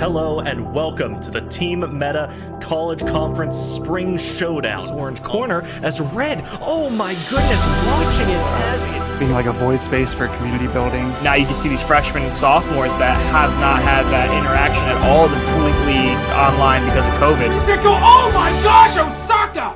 Hello and welcome to the Team Metta College Conference Spring Showdown. Orange corner as red. Oh my goodness, watching it as it... Being like a void space for community building. Now you can see these freshmen and sophomores that have not had that interaction at all, completely online because of COVID. Oh my gosh, Osaka!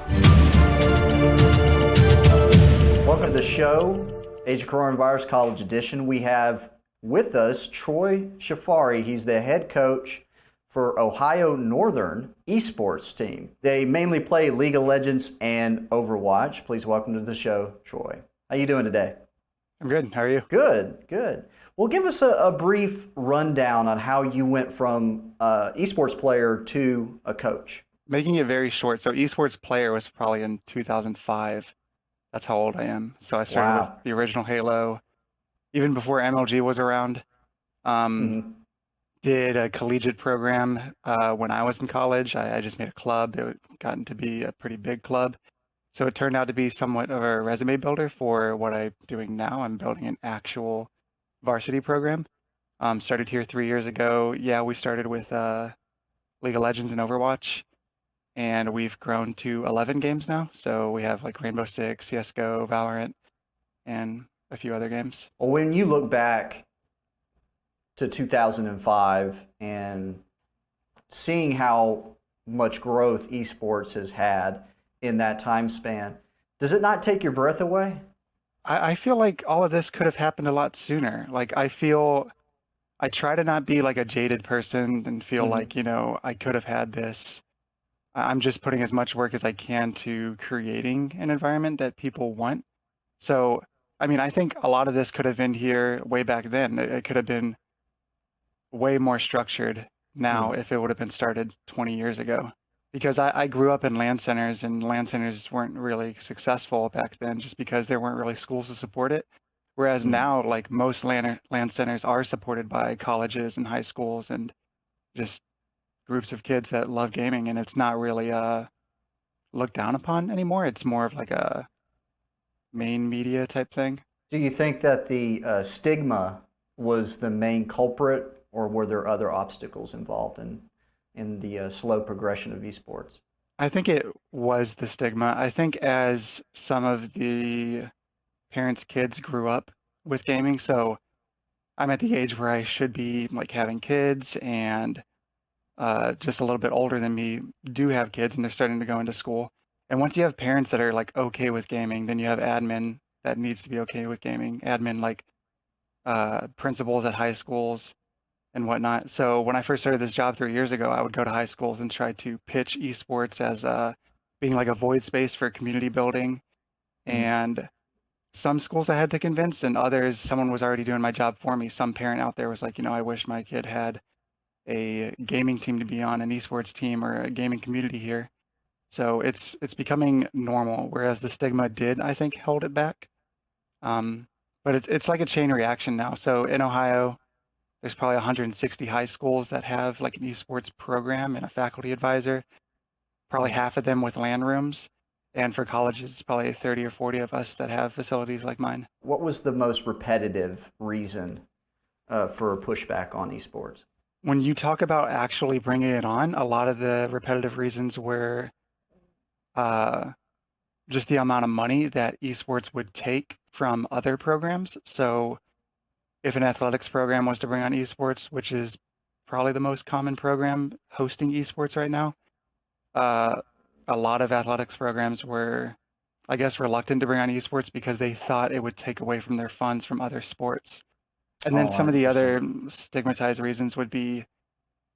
Welcome to the show, Age of Coronavirus College Edition. We have with us Troy Chiefari. He's the head coach for Ohio Northern Esports team. They mainly play League of Legends and Overwatch. Please welcome to the show, Troy. How you doing today? I'm good. How are you? Good. Well, give us a brief rundown on how you went from esports player to a coach. Making it very short. So esports player was probably in 2005. That's how old I am. So I started with the original Halo, even before MLG was around. Did a collegiate program when I was in college. I just made a club. It gotten to be a pretty big club. So it turned out to be somewhat of a resume builder for what I'm doing now. I'm building an actual varsity program. Started here 3 years ago. Yeah, we started with League of Legends and Overwatch. And we've grown to 11 games now. So we have like Rainbow Six, CSGO, Valorant, and a few other games. Well, when you look back to 2005 and seeing how much growth esports has had in that time span, does it not take your breath away? I feel like all of this could have happened a lot sooner. Like I try to not be like a jaded person and feel like, I could have had this. I'm just putting as much work as I can to creating an environment that people want. So, I mean, I think a lot of this could have been here way back then. It could have been way more structured now if it would have been started 20 years ago. Because I grew up in LAN centers, and LAN centers weren't really successful back then just because there weren't really schools to support it. Whereas now, like most LAN centers are supported by colleges and high schools and just groups of kids that love gaming, and it's not really looked down upon anymore. It's more of like a main media type thing. Do you think that the stigma was the main culprit, or were there other obstacles involved in the slow progression of esports? I think it was the stigma. I think as some of the parents' kids grew up with gaming, so I'm at the age where I should be like having kids, and just a little bit older than me do have kids, and they're starting to go into school. And once you have parents that are like okay with gaming, then you have admin that needs to be okay with gaming. Admin like principals at high schools and whatnot. So when I first started this job 3 years ago, I would go to high schools and try to pitch esports as being like a void space for community building. And some schools I had to convince, and others, someone was already doing my job for me. Some parent out there was like, I wish my kid had a gaming team to be on, an esports team, or a gaming community here. So it's becoming normal, whereas the stigma did, I think, hold it back. But it's like a chain reaction now. So in Ohio, there's probably 160 high schools that have like an esports program and a faculty advisor, probably half of them with LAN rooms. And for colleges, it's probably 30 or 40 of us that have facilities like mine. What was the most repetitive reason for a pushback on esports? When you talk about actually bringing it on, a lot of the repetitive reasons were just the amount of money that esports would take from other programs. So if an athletics program was to bring on esports, which is probably the most common program hosting esports right now, a lot of athletics programs were, I guess, reluctant to bring on esports because they thought it would take away from their funds from other sports. And then some of the other stigmatized reasons would be,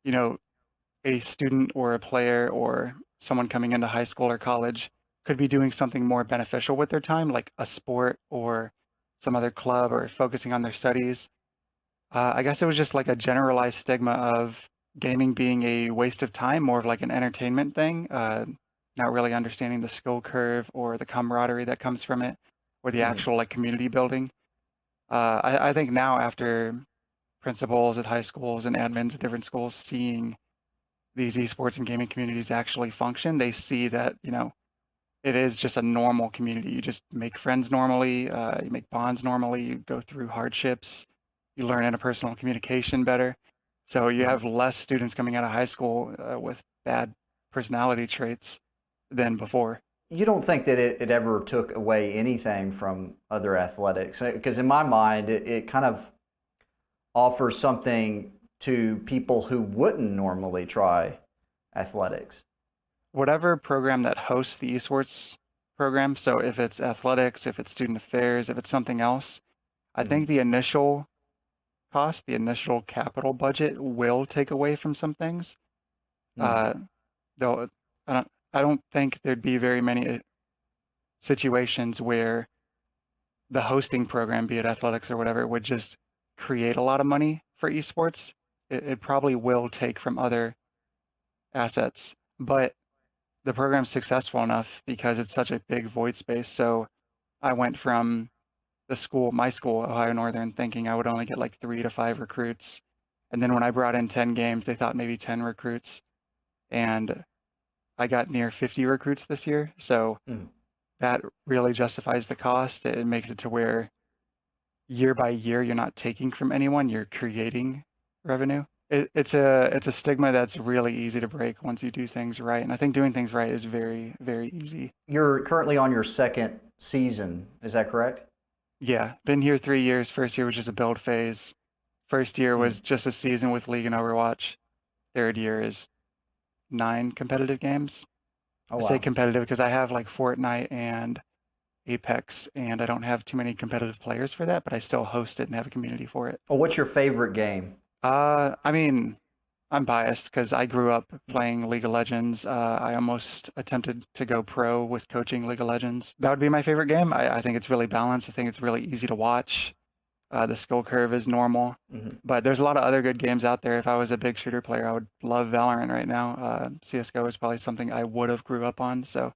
a student or a player or someone coming into high school or college could be doing something more beneficial with their time, like a sport or some other club, or focusing on their studies. I guess it was just like a generalized stigma of gaming being a waste of time, more of like an entertainment thing, not really understanding the skill curve or the camaraderie that comes from it, or the actual like community building. I think now, after principals at high schools and admins at different schools seeing these esports and gaming communities actually function, they see that, it is just a normal community. You just make friends normally, you make bonds normally, you go through hardships, you learn interpersonal communication better. So you have less students coming out of high school with bad personality traits than before. You don't think that it ever took away anything from other athletics? Because in my mind, it kind of offers something to people who wouldn't normally try athletics. Whatever program that hosts the esports program, so if it's athletics, if it's student affairs, if it's something else, I think the initial cost, the initial capital budget will take away from some things. Though I don't think there'd be very many situations where the hosting program, be it athletics or whatever, would just create a lot of money for esports. It probably will take from other assets, but the program's successful enough because it's such a big void space. So I went from my school, Ohio Northern, thinking I would only get like 3 to 5 recruits. And then when I brought in 10 games, they thought maybe 10 recruits. And I got near 50 recruits this year. So that really justifies the cost. It makes it to where year by year, you're not taking from anyone, you're creating revenue. It's a stigma that's really easy to break once you do things right. And I think doing things right is very, very easy. You're currently on your second season, is that correct? Yeah, been here 3 years. First year was just a build phase. First year was just a season with League and Overwatch. Third year is 9 competitive games. Oh, I say competitive because I have like Fortnite and Apex, and I don't have too many competitive players for that, but I still host it and have a community for it. Well, what's your favorite game? I mean, I'm biased because I grew up playing League of Legends. I almost attempted to go pro with coaching League of Legends. That would be my favorite game. I think it's really balanced. I think it's really easy to watch. The skill curve is normal, but there's a lot of other good games out there. If I was a big shooter player, I would love Valorant right now. CSGO is probably something I would have grew up on. So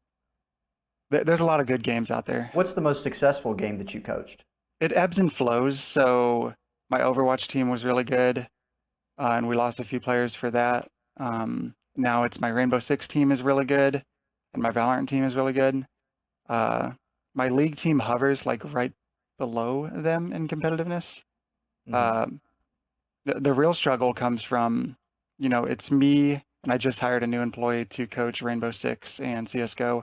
there's a lot of good games out there. What's the most successful game that you coached? It ebbs and flows. So my Overwatch team was really good, and we lost a few players for that. Now it's my Rainbow Six team is really good, and my Valorant team is really good. My League team hovers like right below them in competitiveness. The real struggle comes from, it's me, and I just hired a new employee to coach Rainbow Six and CSGO,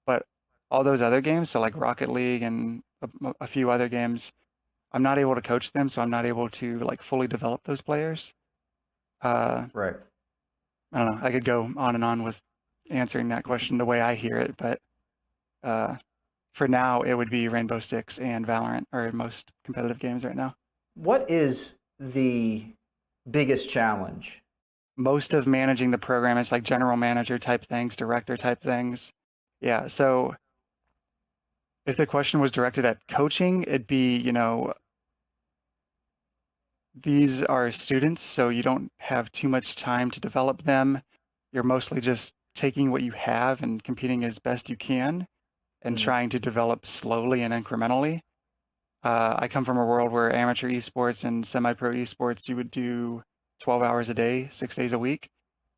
but all those other games, so like Rocket League and a few other games, I'm not able to coach them, so I'm not able to like fully develop those players. Right. I don't know. I could go on and on with answering that question the way I hear it, but for now, it would be Rainbow Six and Valorant are most competitive games right now. What is the biggest challenge? Most of managing the program is like general manager type things, director type things. Yeah, so if the question was directed at coaching, it'd be, these are students, so you don't have too much time to develop them. You're mostly just taking what you have and competing as best you can and trying to develop slowly and incrementally. I come from a world where amateur esports and semi-pro esports, you would do 12 hours a day, 6 days a week,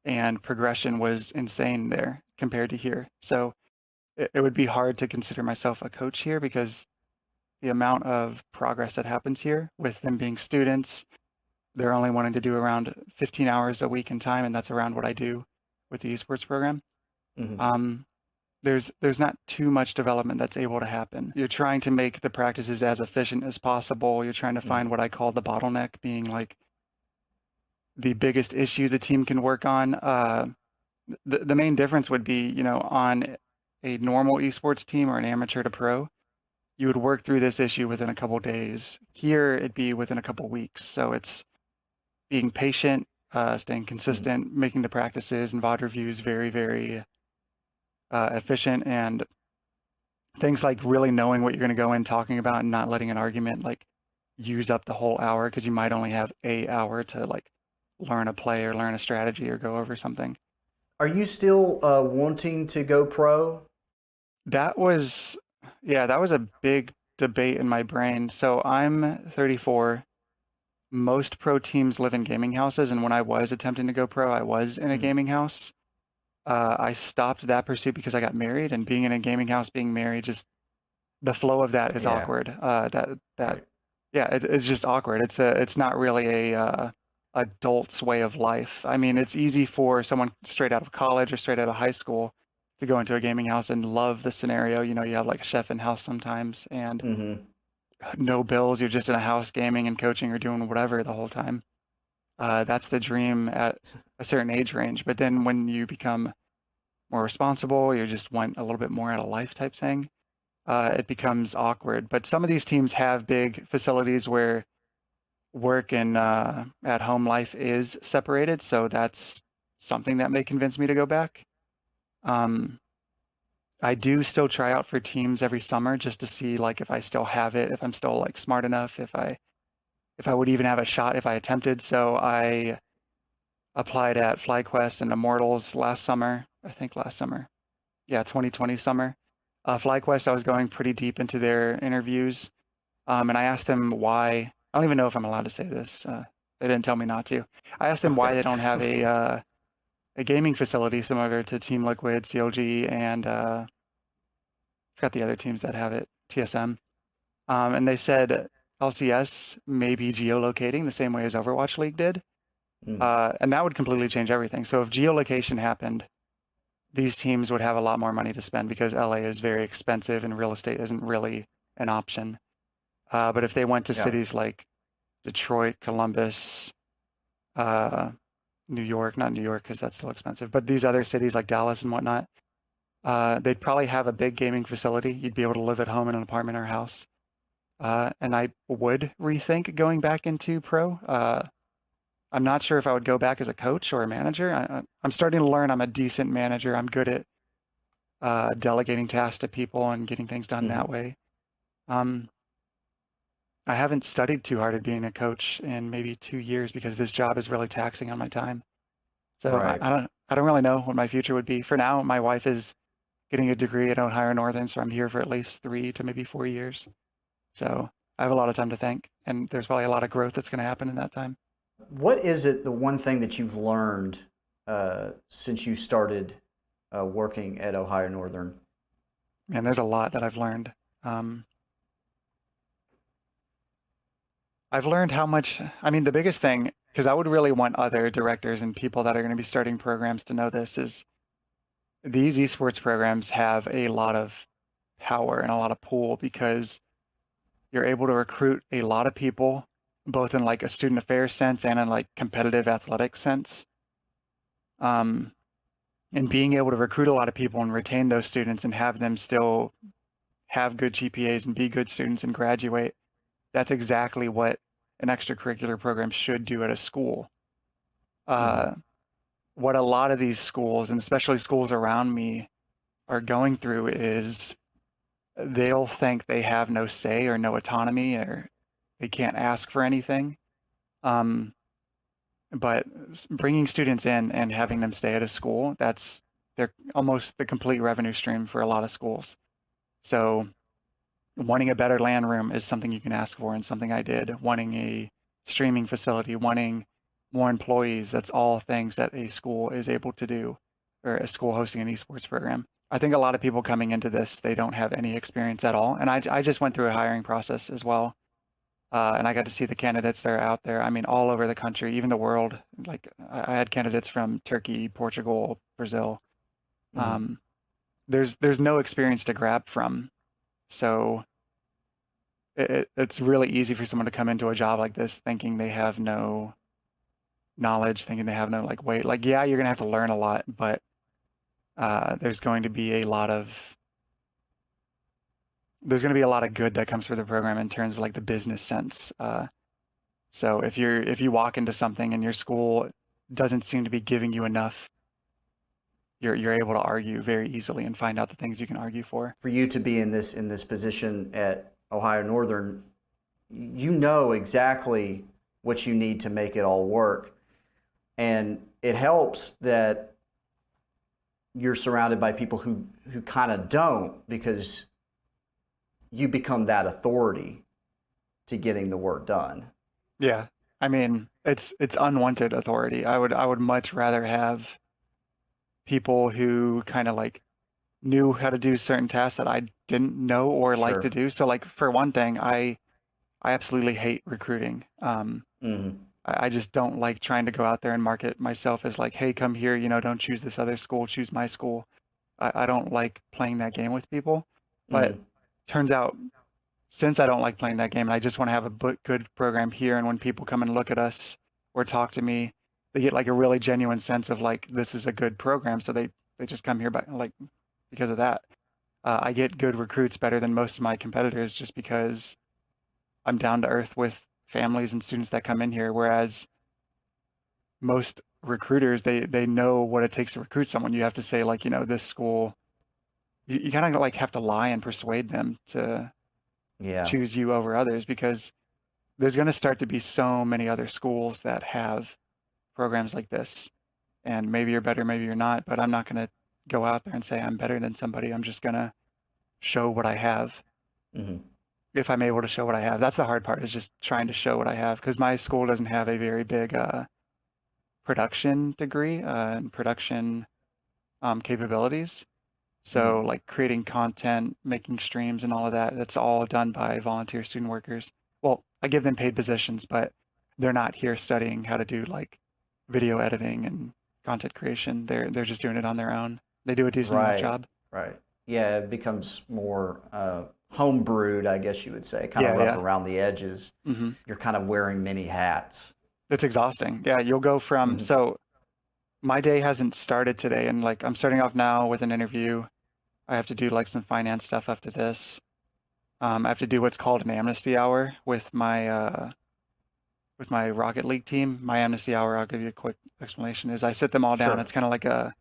and progression was insane there compared to here. So it would be hard to consider myself a coach here because the amount of progress that happens here with them being students, they're only wanting to do around 15 hours a week in time, and that's around what I do with the esports program. There's not too much development that's able to happen. You're trying to make the practices as efficient as possible. You're trying to find what I call the bottleneck, being like the biggest issue the team can work on. The main difference would be, on a normal esports team or an amateur to pro, you would work through this issue within a couple days. Here, it'd be within a couple weeks. So it's being patient, staying consistent, making the practices and VOD reviews very, very efficient, and things like really knowing what you're going to go in talking about and not letting an argument like use up the whole hour, because you might only have an hour to like learn a play or learn a strategy or go over something. Are you still wanting to go pro? That was a big debate in my brain. So I'm 34. Most pro teams live in gaming houses, and when I was attempting to go pro, I was in a gaming house. I stopped that pursuit because I got married, and being in a gaming house, being married, just the flow of that is awkward. It's just awkward. It's not really a adult's way of life. I mean, it's easy for someone straight out of college or straight out of high school to go into a gaming house and love the scenario. You know, you have like a chef in house sometimes and no bills. You're just in a house gaming and coaching or doing whatever the whole time. That's the dream at a certain age range. But then when you become more responsible, you just want a little bit more out of life type thing, it becomes awkward. But some of these teams have big facilities where work and at home life is separated. So that's something that may convince me to go back. I do still try out for teams every summer just to see like if I still have it, if I'm still like smart enough, if I would even have a shot if I attempted. So I applied at FlyQuest and Immortals last summer. Yeah, 2020 summer. FlyQuest, I was going pretty deep into their interviews. And I asked them why. I don't even know if I'm allowed to say this. They didn't tell me not to. I asked them why they don't have a gaming facility similar to Team Liquid, CLG, and I forgot the other teams that have it, TSM. And they said LCS may be geolocating the same way as Overwatch League did. And that would completely change everything. So if geolocation happened, these teams would have a lot more money to spend because LA is very expensive and real estate isn't really an option. But if they went to cities like Detroit, Columbus, New York, not New York because that's still expensive, but these other cities like Dallas and whatnot, they'd probably have a big gaming facility. You'd be able to live at home in an apartment or house. And I would rethink going back into pro. I'm not sure if I would go back as a coach or a manager. I'm starting to learn I'm a decent manager. I'm good at delegating tasks to people and getting things done that way. I haven't studied too hard at being a coach in maybe 2 years because this job is really taxing on my time. So I don't really know what my future would be. For now, my wife is getting a degree at Ohio Northern, so I'm here for at least 3 to maybe 4 years. So I have a lot of time to think, and there's probably a lot of growth that's going to happen in that time. What is it, the one thing that you've learned since you started working at Ohio Northern? Man, there's a lot that I've learned. I've learned how much, I mean, the biggest thing, because I would really want other directors and people that are going to be starting programs to know this, is these esports programs have a lot of power and a lot of pull because you're able to recruit a lot of people, both in like a student affairs sense and in like competitive athletic sense. And being able to recruit a lot of people and retain those students and have them still have good GPAs and be good students and graduate, that's exactly what an extracurricular program should do at a school. What a lot of these schools, and especially schools around me, are going through is they'll think they have no say or no autonomy or they can't ask for anything. But bringing students in and having them stay at a school, they're almost the complete revenue stream for a lot of schools. So wanting a better LAN room is something you can ask for and something I did. Wanting a streaming facility, wanting more employees, that's all things that a school is able to do, or a school hosting an esports program. I think a lot of people coming into this, they don't have any experience at all. And I just went through a hiring process as well. And I got to see the candidates that are out there. I mean, all over the country, even the world. Like I had candidates from Turkey, Portugal, Brazil. There's no experience to grab from. So it's really easy for someone to come into a job like this thinking they have no knowledge, thinking they have no like weight. Like, yeah, you're gonna have to learn a lot, but there's going to be a lot of good that comes through the program in terms of like the business sense. So if you walk into something and your school doesn't seem to be giving you enough, you're able to argue very easily and find out the things you can argue for. For you to be in this position at Ohio Northern, you know exactly what you need to make it all work. And it helps that you're surrounded by people who kind of don't, because you become that authority to getting the work done. Yeah. I mean, it's unwanted authority. I would much rather have people who kind of like knew how to do certain tasks that I didn't know or like to do. So like for one thing, I absolutely hate recruiting. I I just don't like trying to go out there and market myself as like, hey, come here, don't choose this other school, choose my school. I don't like playing that game with people. But turns out, since I don't like playing that game, and I just want to have a good program here, and when people come and look at us or talk to me, they get like a really genuine sense of like, this is a good program. So they just come here because of that. I get good recruits better than most of my competitors just because I'm down to earth with families and students that come in here. Whereas most recruiters, they know what it takes to recruit someone. You have to say like, this school, you kind of like have to lie and persuade them to choose you over others, because there's going to start to be so many other schools that have programs like this. And maybe you're better, maybe you're not, but I'm not going to go out there and say I'm better than somebody. I'm just going to show what I have. If I'm able to show what I have. That's the hard part, is just trying to show what I have, because my school doesn't have a very big production degree and production capabilities. So like creating content, making streams and all of that, that's all done by volunteer student workers. Well, I give them paid positions, but they're not here studying how to do like video editing and content creation. They're just doing it on their own. They do a decent enough job. Right. Yeah, it becomes more homebrewed, I guess you would say, kind of rough around the edges. You're kind of wearing many hats. It's exhausting. Yeah, you'll go from, so my day hasn't started today, and like I'm starting off now with an interview. I have to do like some finance stuff after this. I have to do what's called an amnesty hour with my Rocket League team. My amnesty hour, I'll give you a quick explanation, is I sit them all down. Sure. It's kind of like a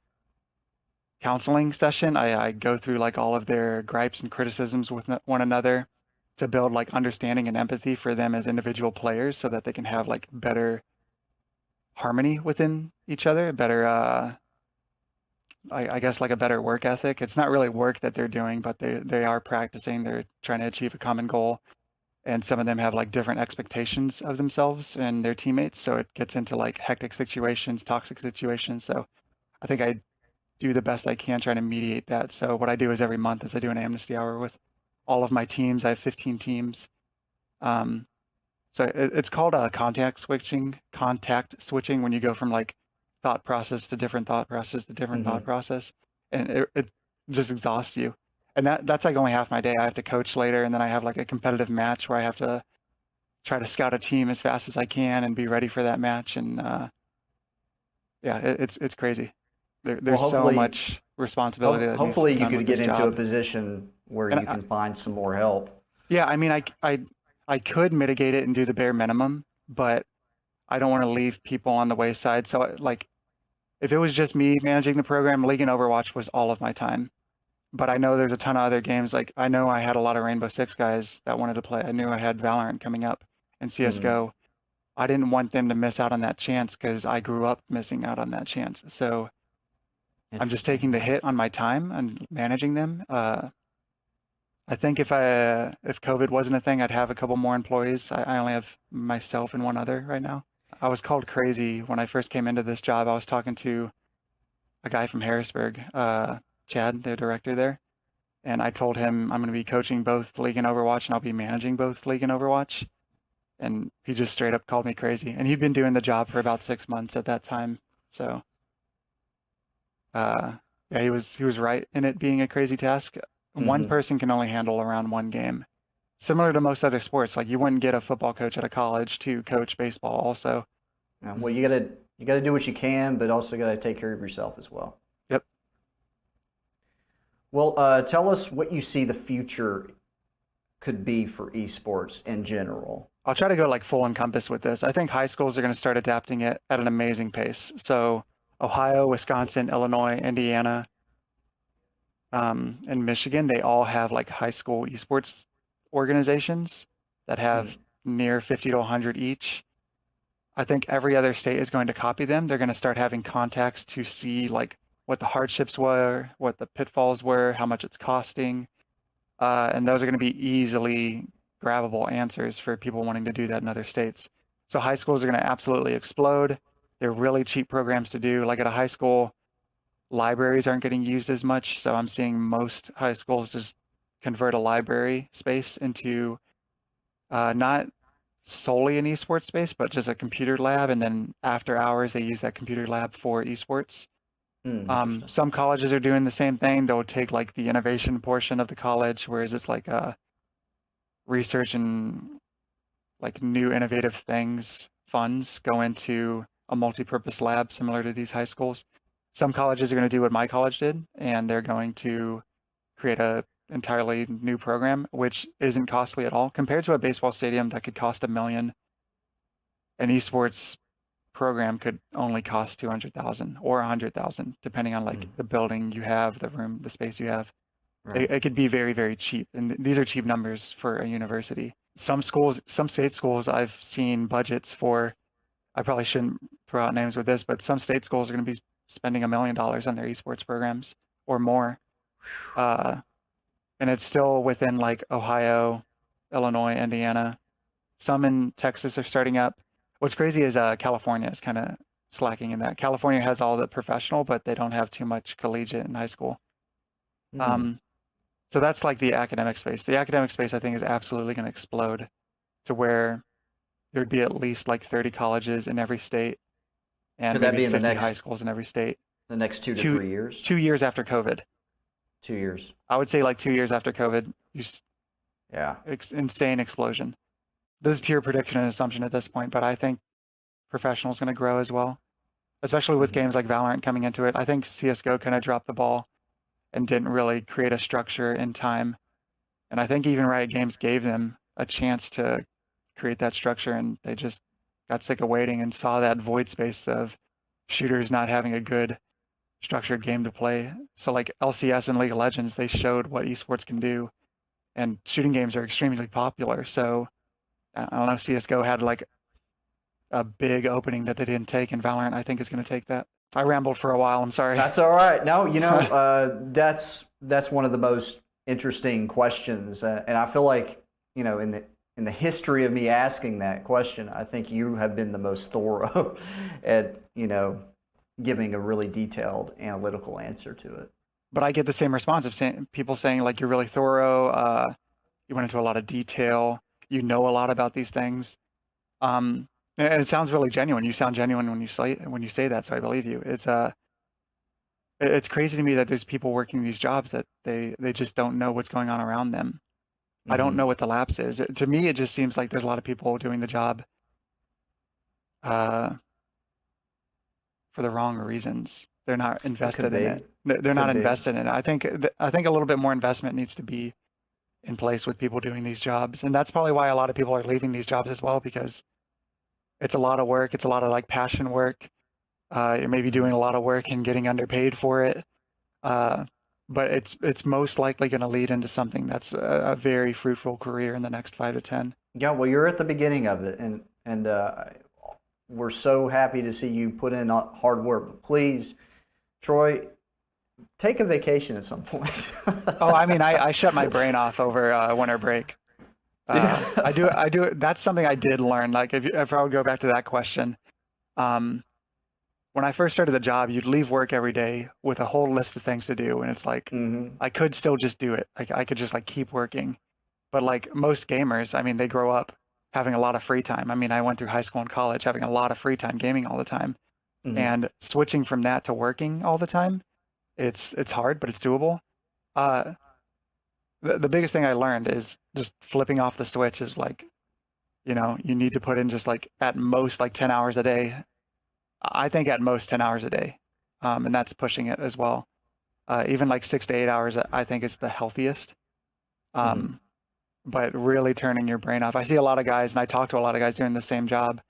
counseling session. I go through like all of their gripes and criticisms with one another to build like understanding and empathy for them as individual players, so that they can have like better harmony within each other, better I guess like a better work ethic. It's not really work that they're doing, but they are practicing. They're trying to achieve a common goal. And some of them have like different expectations of themselves and their teammates. So it gets into like hectic situations, toxic situations. So I think I do the best I can trying to mediate that. So what I do is every month is I do an amnesty hour with all of my teams. I have 15 teams. So it's called contact switching when you go from like thought process to different thought process to different thought process, and it just exhausts you. And that's like only half my day. I have to coach later, and then I have like a competitive match where I have to try to scout a team as fast as I can and be ready for that match. And it's crazy. There's so much responsibility. Hopefully you could get into a position where you can find some more help. Yeah, I mean, I could mitigate it and do the bare minimum, but I don't want to leave people on the wayside. So like, if it was just me managing the program, League and Overwatch was all of my time. But I know there's a ton of other games. Like I know I had a lot of Rainbow Six guys that wanted to play. I knew I had Valorant coming up and CSGO. I didn't want them to miss out on that chance because I grew up missing out on that chance. So I'm just taking the hit on my time and managing them. I think if COVID wasn't a thing, I'd have a couple more employees. I only have myself and one other right now. I was called crazy when I first came into this job. I was talking to a guy from Harrisburg, Chad, the director there, and I told him I'm going to be coaching both League and Overwatch, and I'll be managing both League and Overwatch. And he just straight up called me crazy. And he'd been doing the job for about 6 months at that time. So, yeah, he was right in it being a crazy task. One person can only handle around one game. Similar to most other sports, like you wouldn't get a football coach at a college to coach baseball also. Well, you gotta do what you can, but also gotta take care of yourself as well. Yep. Well, tell us what you see the future could be for esports in general. I'll try to go like full encompass with this. I think high schools are going to start adapting it at an amazing pace. So Ohio, Wisconsin, Illinois, Indiana, and Michigan, they all have like high school esports organizations that have near 50 to 100 each. I think every other state is going to copy them. They're going to start having contacts to see like what the hardships were, what the pitfalls were, how much it's costing. And those are going to be easily grabbable answers for people wanting to do that in other states. So high schools are going to absolutely explode. They're really cheap programs to do. Like at a high school, libraries aren't getting used as much. So I'm seeing most high schools just convert a library space into not solely an esports space, but just a computer lab, and then after hours they use that computer lab for esports. Interesting. Some colleges are doing the same thing. They'll take like the innovation portion of the college, whereas it's like research and like new innovative things funds go into a multi-purpose lab similar to these high schools. Some colleges are going to do what my college did, and they're going to create a entirely new program, which isn't costly at all compared to a baseball stadium that could cost $1 million. An esports program could only cost 200,000 or 100,000, depending on like the building you have, the room, the space you have. Right. It could be very, very cheap, and these are cheap numbers for a university. Some schools, some state schools, I've seen budgets for. I probably shouldn't throw out names with this, but some state schools are going to be spending $1 million on their esports programs or more, and it's still within like Ohio, Illinois, Indiana. Some in Texas are starting up. What's crazy is California is kind of slacking in that. California has all the professional, but they don't have too much collegiate in high school. So that's like the academic space. The academic space, I think, is absolutely going to explode to where there'd be at least like 30 colleges in every state, and Could that maybe be in the 50 next high schools in every state. the next 2 to 3 years? 2 years after COVID. 2 years. I would say like 2 years after COVID, Yeah. insane explosion. This is pure prediction and assumption at this point, but I think professional is going to grow as well, especially with games like Valorant coming into it. I think CSGO kind of dropped the ball and didn't really create a structure in time. And I think even Riot Games gave them a chance to create that structure, and they just got sick of waiting and saw that void space of shooters not having a good structured game to play. So like LCS and League of Legends, they showed what esports can do, and shooting games are extremely popular. So I don't know, CSGO had like a big opening that they didn't take, and Valorant I think is going to take that. I rambled for a while, I'm sorry. That's all right. No, you know, that's one of the most interesting questions, and I feel like, you know, in the history of me asking that question, I think you have been the most thorough at, you know, giving a really detailed analytical answer to it. But I get the same response of people saying like, you're really thorough, you went into a lot of detail, you know a lot about these things. And it sounds really genuine. You sound genuine when you say that, so I believe you. It's crazy to me that there's people working these jobs that they just don't know what's going on around them. I don't know what the lapse is. To me, it just seems like there's a lot of people doing the job for the wrong reasons. They're not invested in it. They're not invested in it. I think a little bit more investment needs to be in place with people doing these jobs, and that's probably why a lot of people are leaving these jobs as well, because it's a lot of work. It's a lot of like passion work. You're maybe doing a lot of work and getting underpaid for it. But it's most likely going to lead into something that's a very fruitful career in the next 5 to 10. Yeah, well, you're at the beginning of it, and we're so happy to see you put in hard work. But please, Troy, take a vacation at some point. Oh, I mean, I shut my brain off over winter break. I do. That's something I did learn. Like if I would go back to that question, when I first started the job, you'd leave work every day with a whole list of things to do, and it's like I could still just do it. Like I could just like keep working, but like most gamers, I mean, they grow up having a lot of free time. I mean, I went through high school and college having a lot of free time, gaming all the time, and switching from that to working all the time, it's hard, but it's doable. The biggest thing I learned is just flipping off the switch is like, you know, you need to put in just like at most like 10 hours a day. I think at most 10 hours a day. And that's pushing it as well. Even like 6 to 8 hours, I think is the healthiest. But really turning your brain off. I see a lot of guys, and I talk to a lot of guys doing the same job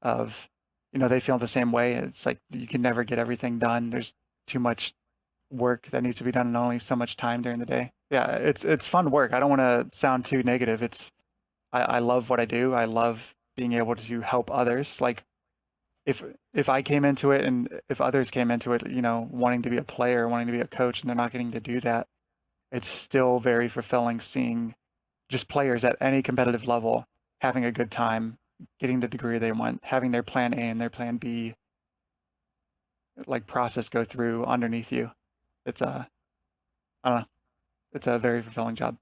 of, you know, they feel the same way. It's like you can never get everything done. There's too much work that needs to be done and only so much time during the day. Yeah, it's fun work. I don't want to sound too negative. I love what I do. I love being able to help others. Like if I came into it and if others came into it, you know, wanting to be a player, wanting to be a coach, and they're not getting to do that, it's still very fulfilling seeing just players at any competitive level having a good time, getting the degree they want, having their plan A and their plan B like process go through underneath you. It's I don't know. It's a very fulfilling job.